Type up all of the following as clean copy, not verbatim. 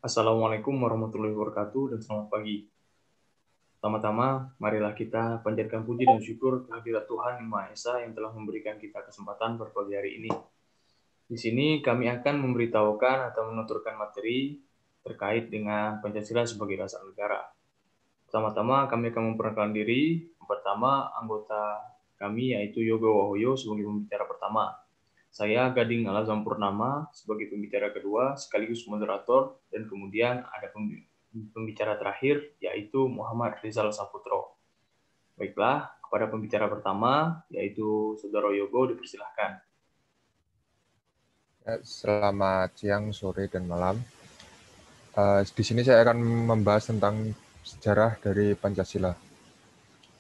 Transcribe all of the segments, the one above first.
Assalamualaikum warahmatullahi wabarakatuh dan selamat pagi. Pertama-tama, marilah kita panjatkan puji dan syukur kehadirat Tuhan Yang Maha Esa yang telah memberikan kita kesempatan berpagi hari ini. Di sini kami akan memberitahukan atau menuturkan materi terkait dengan Pancasila sebagai dasar negara. Pertama-tama, kami akan memperkenalkan diri. Pertama, anggota kami yaitu Yoga Wahoyo sebagai pembicara pertama. Saya Gading Alazam Purnama sebagai pembicara kedua sekaligus moderator, dan kemudian ada pembicara terakhir yaitu Muhammad Rizal Saputro. Baiklah, kepada pembicara pertama yaitu Saudara Yogo dipersilahkan. Selamat siang, sore, dan malam. Di sini saya akan membahas tentang sejarah dari Pancasila.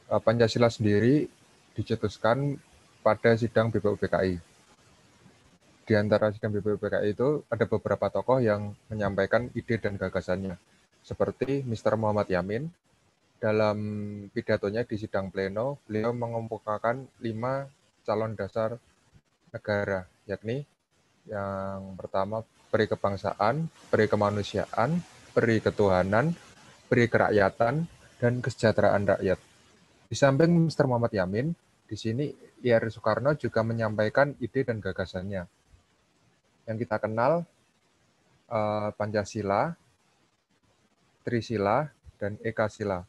Pancasila sendiri dicetuskan pada sidang BPUPKI. Di antara sidang BPUPKI itu ada beberapa tokoh yang menyampaikan ide dan gagasannya, seperti Mr. Muhammad Yamin. Dalam pidatonya di sidang pleno, beliau mengemukakan 5 calon dasar negara, yakni yang pertama, peri kebangsaan, peri kemanusiaan, peri ketuhanan, peri kerakyatan, dan kesejahteraan rakyat. Di samping Mr. Muhammad Yamin, di sini IR Soekarno juga menyampaikan ide dan gagasannya. Yang kita kenal Pancasila, Trisila, dan Ekasila.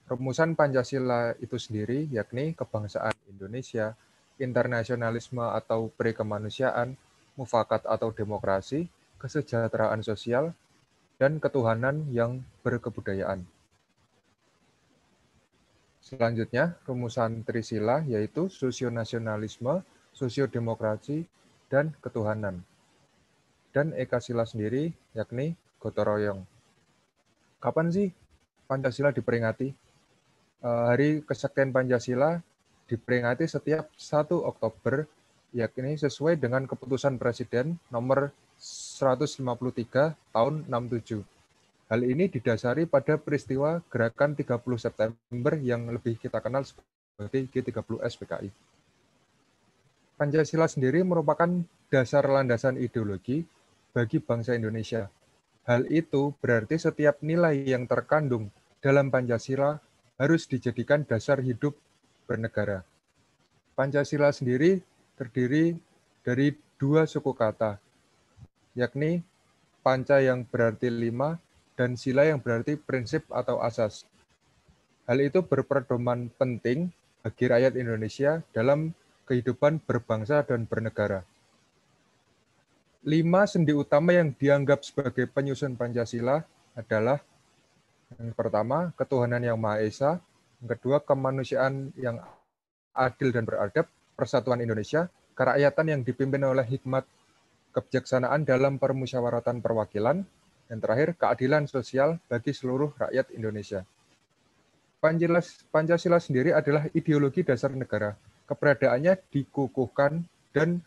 Rumusan Pancasila itu sendiri yakni kebangsaan Indonesia, internasionalisme atau peri kemanusiaan, mufakat atau demokrasi, kesejahteraan sosial, dan ketuhanan yang berkebudayaan. Selanjutnya, rumusan Trisila yaitu sosionasionalisme, sosiodemokrasi, dan ketuhanan. Dan Ekasila sendiri yakni gotong royong. Kapan sih Pancasila diperingati? Hari Kesaktian Pancasila diperingati setiap 1 Oktober, yakni sesuai dengan keputusan Presiden nomor 153 tahun 67. Hal ini didasari pada peristiwa Gerakan 30 September yang lebih kita kenal sebagai G30S PKI. Pancasila sendiri merupakan dasar landasan ideologi bagi bangsa Indonesia. Hal itu berarti setiap nilai yang terkandung dalam Pancasila harus dijadikan dasar hidup bernegara. Pancasila sendiri terdiri dari 2 suku kata, yakni panca yang berarti 5 dan sila yang berarti prinsip atau asas. Hal itu berpedoman penting bagi rakyat Indonesia dalam kehidupan berbangsa dan bernegara. 5 sendi utama yang dianggap sebagai penyusun Pancasila adalah: yang pertama, ketuhanan yang Maha Esa; yang kedua, kemanusiaan yang adil dan beradab; persatuan Indonesia; kerakyatan yang dipimpin oleh hikmat kebijaksanaan dalam permusyawaratan perwakilan; dan terakhir, keadilan sosial bagi seluruh rakyat Indonesia. Pancasila sendiri adalah ideologi dasar negara. Keberadaannya dikukuhkan dan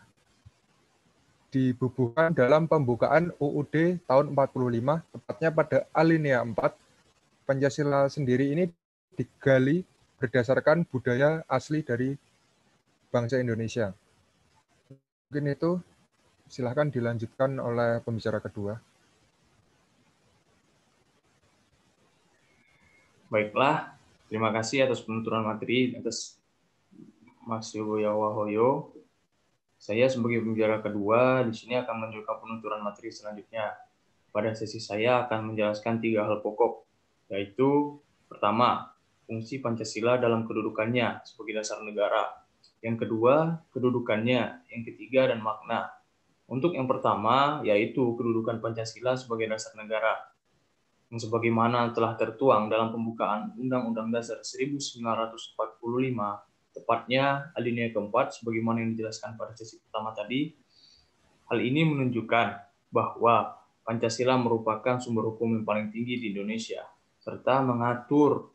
dibubuhkan dalam pembukaan UUD tahun 45, tepatnya pada alinea 4. Pancasila sendiri ini digali berdasarkan budaya asli dari bangsa Indonesia. Mungkin itu, silahkan dilanjutkan oleh pembicara kedua. Baiklah, terima kasih atas penuturan materi atas Mas Yogo Wahoyo. Saya sebagai pembicara kedua di sini akan menunjukkan penuturan materi selanjutnya. Pada sesi saya akan menjelaskan 3 hal pokok, yaitu pertama, fungsi Pancasila dalam kedudukannya sebagai dasar negara. Yang kedua, kedudukannya. Yang ketiga, dan makna. Untuk yang pertama, yaitu kedudukan Pancasila sebagai dasar negara, yang sebagaimana telah tertuang dalam pembukaan Undang-Undang Dasar 1945, tepatnya alinea keempat, sebagaimana yang dijelaskan pada sesi pertama tadi. Hal ini menunjukkan bahwa Pancasila merupakan sumber hukum yang paling tinggi di Indonesia, serta mengatur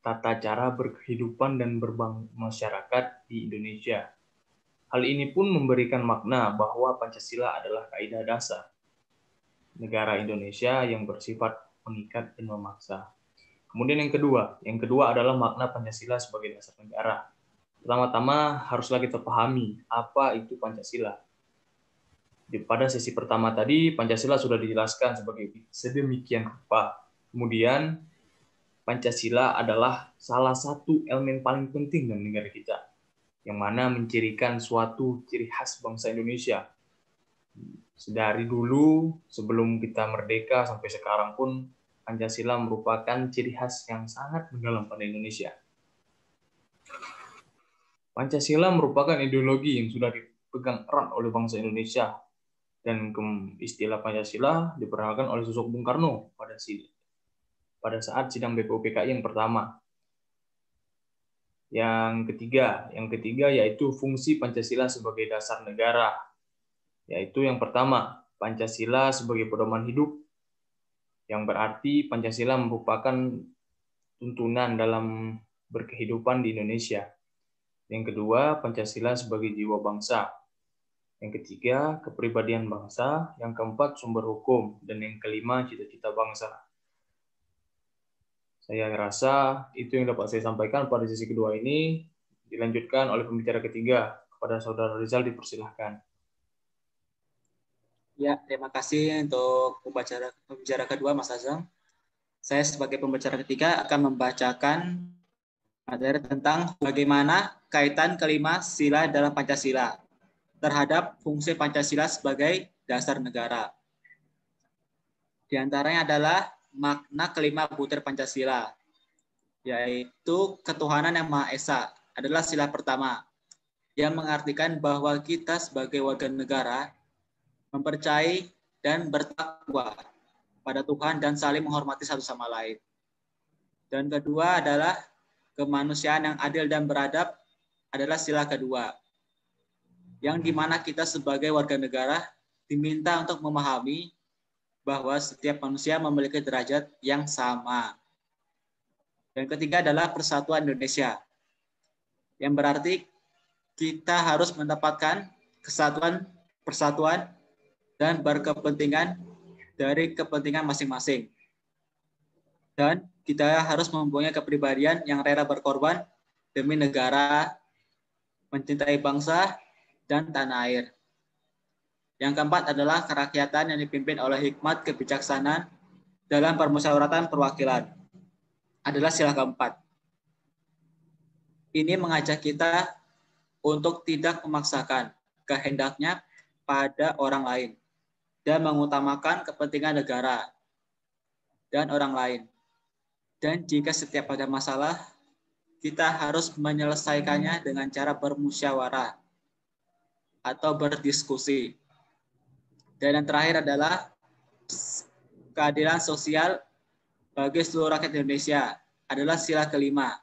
tata cara berkehidupan dan bermasyarakat di Indonesia. Hal ini pun memberikan makna bahwa Pancasila adalah kaidah dasar negara Indonesia yang bersifat mengikat dan memaksa. Kemudian yang kedua adalah makna Pancasila sebagai dasar negara. Pertama-tama haruslah kita pahami apa itu Pancasila. Pada sesi pertama tadi, Pancasila sudah dijelaskan sebagai sedemikian rupa. Kemudian, Pancasila adalah salah satu elemen paling penting dalam negara kita, yang mana mencirikan suatu ciri khas bangsa Indonesia. Sedari dulu, sebelum kita merdeka sampai sekarang pun, Pancasila merupakan ciri khas yang sangat mendalam pada Indonesia. Pancasila merupakan ideologi yang sudah dipegang erat oleh bangsa Indonesia, dan istilah Pancasila diperkenalkan oleh sosok Bung Karno pada saat sidang BPUPKI yang pertama. Yang ketiga yaitu fungsi Pancasila sebagai dasar negara, yaitu yang pertama, Pancasila sebagai pedoman hidup, yang berarti Pancasila merupakan tuntunan dalam berkehidupan di Indonesia. Yang kedua, Pancasila sebagai jiwa bangsa. Yang ketiga, kepribadian bangsa. Yang keempat, sumber hukum. Dan yang kelima, cita-cita bangsa. Saya rasa itu yang dapat saya sampaikan pada sesi kedua ini. Dilanjutkan oleh pembicara ketiga. Kepada Saudara Rizal dipersilahkan. Ya, terima kasih untuk pembicara kedua, Mas Azam. Saya sebagai pembicara ketiga akan membacakan materi tentang bagaimana kaitan kelima sila dalam Pancasila terhadap fungsi Pancasila sebagai dasar negara. Di antaranya adalah makna kelima butir Pancasila, yaitu ketuhanan yang Maha Esa, adalah sila pertama, yang mengartikan bahwa kita sebagai warga negara mempercayai dan bertakwa pada Tuhan dan saling menghormati satu sama lain. Dan kedua adalah kemanusiaan yang adil dan beradab, adalah sila kedua, yang dimana kita sebagai warga negara diminta untuk memahami bahwa setiap manusia memiliki derajat yang sama. Dan ketiga adalah persatuan Indonesia, yang berarti kita harus mendapatkan kesatuan, persatuan, dan berkepentingan dari kepentingan masing-masing. Dan kita harus mempunyai kepribadian yang rela berkorban demi negara, mencintai bangsa, dan tanah air. Yang keempat adalah kerakyatan yang dipimpin oleh hikmat kebijaksanaan dalam permusyawaratan perwakilan, adalah sila keempat. Ini mengajak kita untuk tidak memaksakan kehendaknya pada orang lain dan mengutamakan kepentingan negara dan orang lain. Dan jika setiap ada masalah, kita harus menyelesaikannya dengan cara bermusyawarah atau berdiskusi. Dan yang terakhir adalah keadilan sosial bagi seluruh rakyat Indonesia, adalah sila kelima.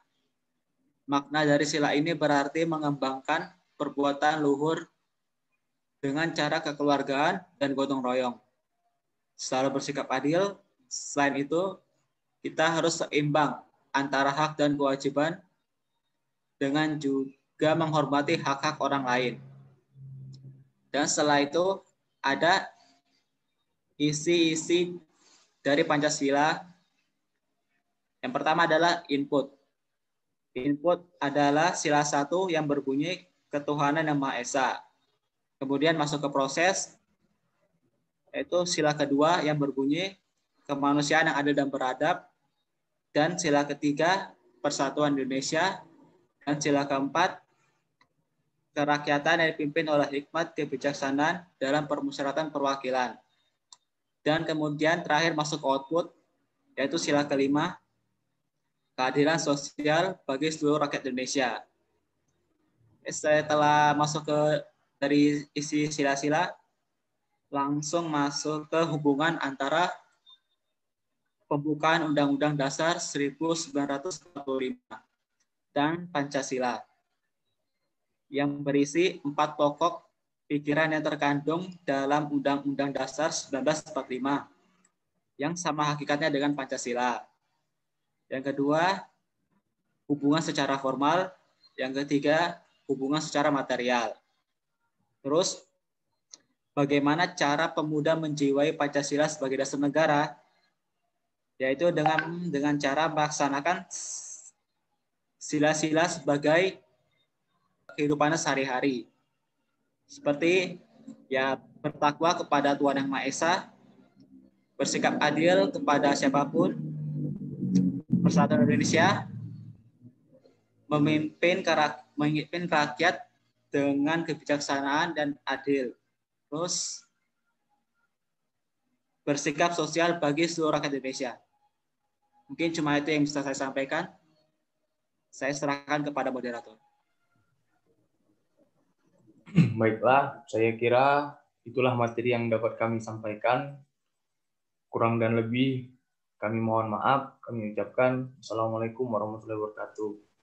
Makna dari sila ini berarti mengembangkan perbuatan luhur dengan cara kekeluargaan dan gotong royong, selalu bersikap adil. Selain itu, kita harus seimbang antara hak dan kewajiban dengan juga menghormati hak-hak orang lain. Dan setelah itu ada isi-isi dari Pancasila. Yang pertama adalah input. Input adalah sila satu yang berbunyi ketuhanan yang Maha Esa. Kemudian masuk ke proses, yaitu sila kedua yang berbunyi kemanusiaan yang adil dan beradab. Dan sila ketiga, persatuan Indonesia. Dan sila keempat, kerakyatan yang dipimpin oleh hikmat kebijaksanaan dalam permusyawaratan perwakilan. Dan kemudian terakhir masuk output, yaitu sila kelima, keadilan sosial bagi seluruh rakyat Indonesia. Setelah masuk ke dari isi sila-sila, langsung masuk ke hubungan antara pembukaan Undang-Undang Dasar 1945 dan Pancasila, yang berisi 4 pokok pikiran yang terkandung dalam Undang-Undang Dasar 1945, yang sama hakikatnya dengan Pancasila. Yang kedua, hubungan secara formal. Yang ketiga, hubungan secara material. Terus, bagaimana cara pemuda menjiwai Pancasila sebagai dasar negara? Yaitu dengan cara melaksanakan sila-sila sebagai kehidupannya sehari-hari. Seperti ya bertakwa kepada Tuhan Yang Maha Esa, bersikap adil kepada siapapun, persatuan Indonesia, memimpin rakyat dengan kebijaksanaan dan adil. Terus bersikap sosial bagi seluruh rakyat Indonesia. Mungkin cuma itu yang bisa saya sampaikan. Saya serahkan kepada moderator. Baiklah, saya kira itulah materi yang dapat kami sampaikan. Kurang dan lebih kami mohon maaf. Kami ucapkan Assalamualaikum warahmatullahi wabarakatuh.